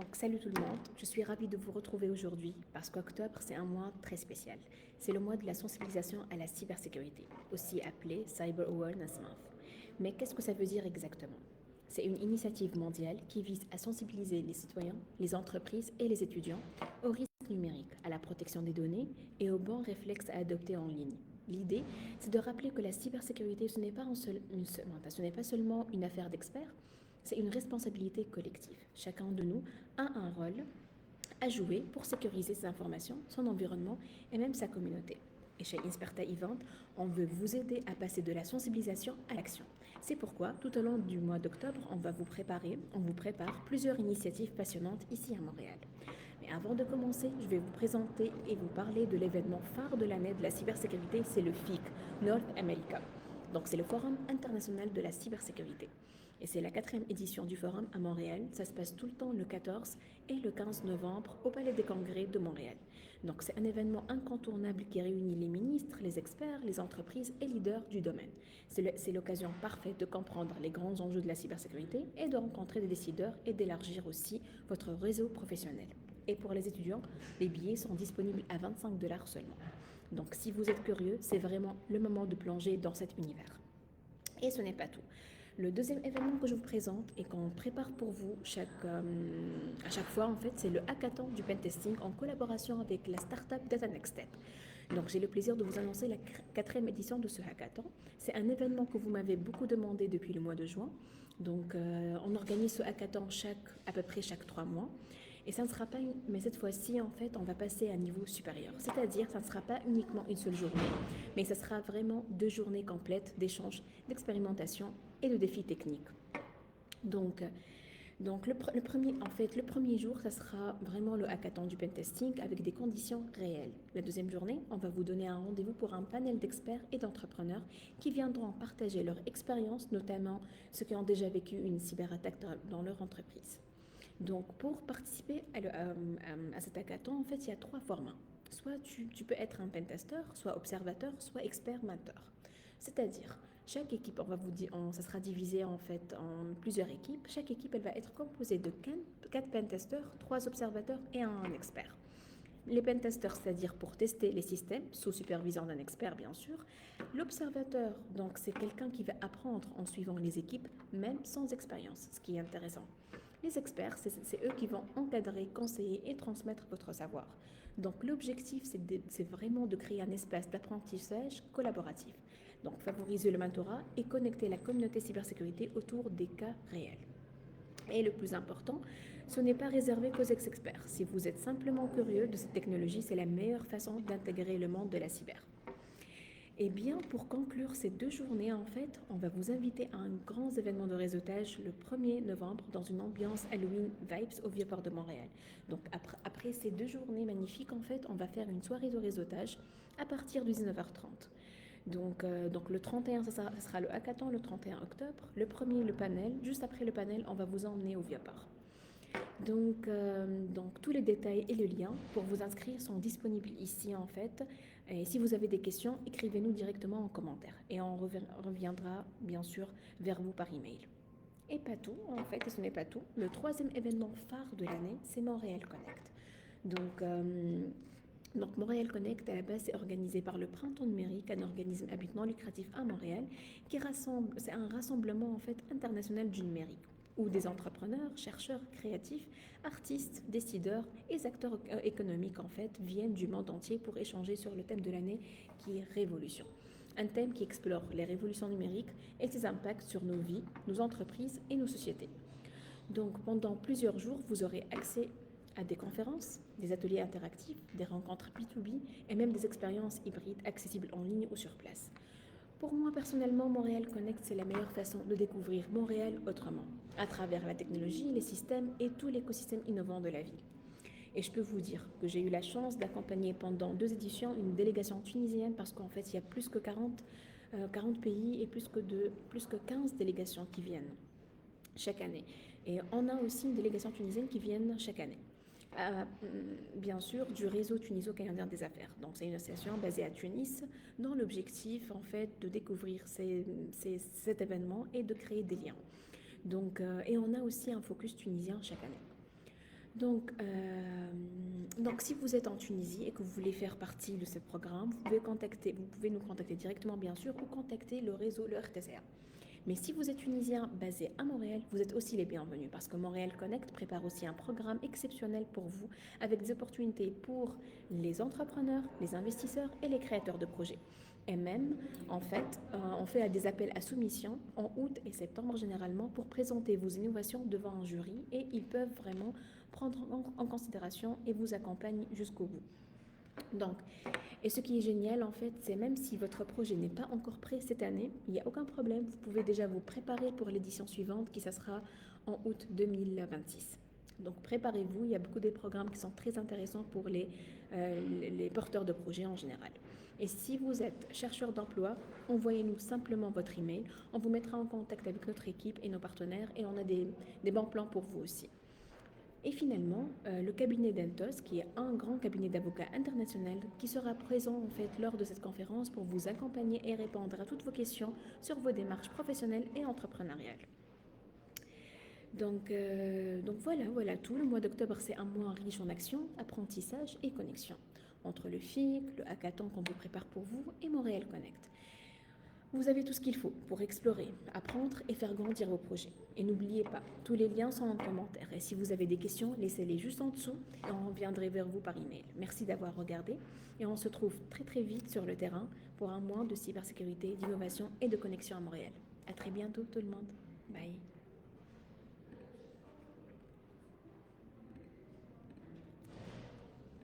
Donc salut tout le monde, je suis ravie de vous retrouver aujourd'hui parce qu'octobre c'est un mois très spécial. C'est le mois de la sensibilisation à la cybersécurité, aussi appelé Cyber Awareness Month. Mais qu'est-ce que ça veut dire exactement? C'est une initiative mondiale qui vise à sensibiliser les citoyens, les entreprises et les étudiants aux risques numériques, à la protection des données et aux bons réflexes à adopter en ligne. L'idée, c'est de rappeler que la cybersécurité, ce n'est pas seulement une affaire d'experts, c'est une responsabilité collective. Chacun de nous a un rôle à jouer pour sécuriser ses informations, son environnement et même sa communauté. Et chez Insperta Event, on veut vous aider à passer de la sensibilisation à l'action. C'est pourquoi, tout au long du mois d'octobre, on vous prépare plusieurs initiatives passionnantes ici à Montréal. Mais avant de commencer, je vais vous présenter et vous parler de l'événement phare de l'année de la cybersécurité, c'est le FIC, North America. Donc c'est le Forum international de la cybersécurité. Et c'est la 4e édition du forum à Montréal. Ça se passe tout le temps le 14 et le 15 novembre au Palais des Congrès de Montréal. Donc c'est un événement incontournable qui réunit les ministres, les experts, les entreprises et leaders du domaine. C'est l'occasion parfaite de comprendre les grands enjeux de la cybersécurité et de rencontrer des décideurs et d'élargir aussi votre réseau professionnel. Et pour les étudiants, les billets sont disponibles à 25 $ seulement. Donc si vous êtes curieux, c'est vraiment le moment de plonger dans cet univers. Et ce n'est pas tout. Le deuxième événement que je vous présente et qu'on prépare pour vous à chaque fois, en fait, c'est le hackathon du pentesting en collaboration avec la startup Data Next Step. Donc, j'ai le plaisir de vous annoncer la 4e édition de ce hackathon. C'est un événement que vous m'avez beaucoup demandé depuis le mois de juin. Donc, on organise ce hackathon à peu près chaque 3 mois. Et ça ne sera pas, mais cette fois-ci, en fait, on va passer à un niveau supérieur. C'est-à-dire, ça ne sera pas uniquement une seule journée, mais ça sera vraiment 2 journées complètes d'échanges, d'expérimentation et de défis techniques. Donc, le premier jour, ça sera vraiment le hackathon du pentesting avec des conditions réelles. La deuxième journée, on va vous donner un rendez-vous pour un panel d'experts et d'entrepreneurs qui viendront partager leur expérience, notamment ceux qui ont déjà vécu une cyberattaque dans leur entreprise. Donc, pour participer à cet hackathon, en fait, il y a 3 formats. Soit tu peux être un pentester, soit observateur, soit expert mentor. C'est-à-dire, chaque équipe, ça sera divisé en fait en plusieurs équipes. Chaque équipe, elle va être composée de 4 pentesters, 3 observateurs et un expert. Les pentesters, c'est-à-dire pour tester les systèmes, sous supervision d'un expert bien sûr. L'observateur, donc c'est quelqu'un qui va apprendre en suivant les équipes, même sans expérience, ce qui est intéressant. Les experts, c'est eux qui vont encadrer, conseiller et transmettre votre savoir. Donc l'objectif, c'est vraiment de créer un espace d'apprentissage collaboratif. Donc favoriser le mentorat et connecter la communauté cybersécurité autour des cas réels. Et le plus important, ce n'est pas réservé qu'aux ex-experts. Si vous êtes simplement curieux de cette technologie, c'est la meilleure façon d'intégrer le monde de la cyber. Et bien, pour conclure ces 2 journées, en fait, on va vous inviter à un grand événement de réseautage le 1er novembre dans une ambiance Halloween Vibes au Vieux-Port de Montréal. Donc, après ces 2 journées magnifiques, en fait, on va faire une soirée de réseautage à partir de 19h30. Donc le 31, ça sera le hackathon le 31 octobre. Le premier, le panel. Juste après le panel, on va vous emmener au Vieux-Port. Donc tous les détails et le lien pour vous inscrire sont disponibles ici en fait. Et si vous avez des questions, écrivez-nous directement en commentaire et on reviendra bien sûr vers vous par email. Et pas tout, en fait, et ce n'est pas tout. Le 3e événement phare de l'année, c'est Montréal Connect. Donc Montréal Connect, à la base, c'est organisé par le Printemps numérique, un organisme à but non lucratif à Montréal, c'est un rassemblement en fait international du numérique, où des entrepreneurs, chercheurs, créatifs, artistes, décideurs et acteurs économiques en fait viennent du monde entier pour échanger sur le thème de l'année qui est révolution. Un thème qui explore les révolutions numériques et ses impacts sur nos vies, nos entreprises et nos sociétés. Donc pendant plusieurs jours, vous aurez accès à des conférences, des ateliers interactifs, des rencontres B2B et même des expériences hybrides accessibles en ligne ou sur place. Pour moi, personnellement, Montréal Connect, c'est la meilleure façon de découvrir Montréal autrement, à travers la technologie, les systèmes et tout l'écosystème innovant de la ville. Et je peux vous dire que j'ai eu la chance d'accompagner pendant 2 éditions une délégation tunisienne parce qu'en fait, il y a plus que 40 pays et plus que 15 délégations qui viennent chaque année. Et on a aussi une délégation tunisienne qui vient chaque année. Bien sûr, du réseau tuniso-canadien des affaires. Donc, c'est une association basée à Tunis, dont l'objectif, en fait, de découvrir cet événement et de créer des liens. Donc, et on a aussi un focus tunisien chaque année. Donc, si vous êtes en Tunisie et que vous voulez faire partie de ce programme, vous pouvez nous contacter directement, bien sûr, ou contacter le réseau, le RTCA. Mais si vous êtes tunisien basé à Montréal, vous êtes aussi les bienvenus parce que Montréal Connect prépare aussi un programme exceptionnel pour vous avec des opportunités pour les entrepreneurs, les investisseurs et les créateurs de projets. Et même, en fait, on fait des appels à soumission en août et septembre généralement pour présenter vos innovations devant un jury et ils peuvent vraiment prendre en considération et vous accompagner jusqu'au bout. Donc, et ce qui est génial, en fait, c'est même si votre projet n'est pas encore prêt cette année, il n'y a aucun problème, vous pouvez déjà vous préparer pour l'édition suivante qui ça sera en août 2026. Donc préparez-vous, il y a beaucoup de programmes qui sont très intéressants pour les porteurs de projets en général. Et si vous êtes chercheur d'emploi, envoyez-nous simplement votre email, on vous mettra en contact avec notre équipe et nos partenaires et on a des bons plans pour vous aussi. Et finalement, le cabinet d'Entos, qui est un grand cabinet d'avocats international, qui sera présent en fait lors de cette conférence pour vous accompagner et répondre à toutes vos questions sur vos démarches professionnelles et entrepreneuriales. Donc voilà tout. Le mois d'octobre, c'est un mois riche en actions, apprentissage et connexion entre le FIC, le hackathon qu'on vous prépare pour vous et Montréal Connect. Vous avez tout ce qu'il faut pour explorer, apprendre et faire grandir vos projets. Et n'oubliez pas, tous les liens sont en commentaire. Et si vous avez des questions, laissez-les juste en dessous et on reviendrai vers vous par email. Merci d'avoir regardé et on se trouve très très vite sur le terrain pour un mois de cybersécurité, d'innovation et de connexion à Montréal. À très bientôt tout le monde. Bye.